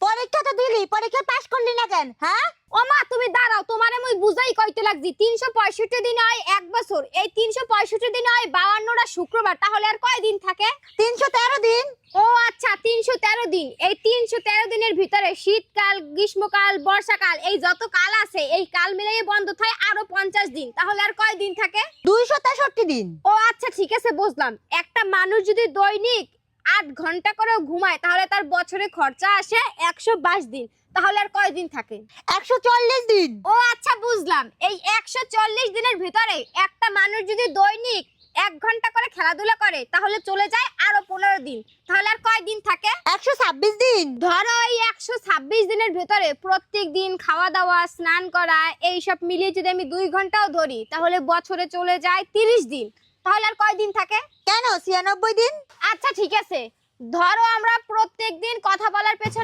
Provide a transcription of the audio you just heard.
পরীক্ষা তো দিলি, পরীক্ষা পাস করলি না কেন? হ্যাঁ ও মা তুমি দাঁড়াও, তোমারে মুই বুঝাই কইতে লাগছি। 365 দিন হয় এক বছর, এই 365 দিন হয় 52টা শুক্রবার, তাহলে আর কয় দিন থাকে? 313 দিন। ও আচ্ছা 313 দিন। এই 313 দিনের ভিতরে শীতকাল, গ্রীষ্মকাল, বর্ষাকাল এই যত কাল আছে এই কাল মিলিয়ে বন্ধ থাকে আরো 50 দিন, তাহলে আর কয় দিন থাকে? 263 দিন। ও আচ্ছা ঠিক আছে বুঝলাম। একটা মানুষ যদি দৈনিক 8 ঘন্টা করে ঘুমায় তাহলে তার বছরে খরচা আসে 122 দিন, তাহলে আর কয় দিন থাকে? 140 দিন। ও আচ্ছা বুঝলাম। এই 140 দিনের ভিতরে একটা মানুষ যদি দৈনিক 1 ঘন্টা করে খেলাধুলা করে তাহলে চলে যায় আরো 15 দিন, তাহলে আর কয় দিন থাকে? 126 দিন। ধরো এই 126 দিনের ভিতরে প্রত্যেক দিন খাওয়া দাওয়া, স্নান করা এইসব মিলিয়ে যদি আমি 2 ঘন্টাও ধরি তাহলে বছরে চলে যায় 30 দিন, তাহলে আর কয় দিন থাকে? কেন 96 দিন? আচ্ছা ঠিক আছে, ধরো আমরা প্রত্যেক দিন কথা বলার পেছনে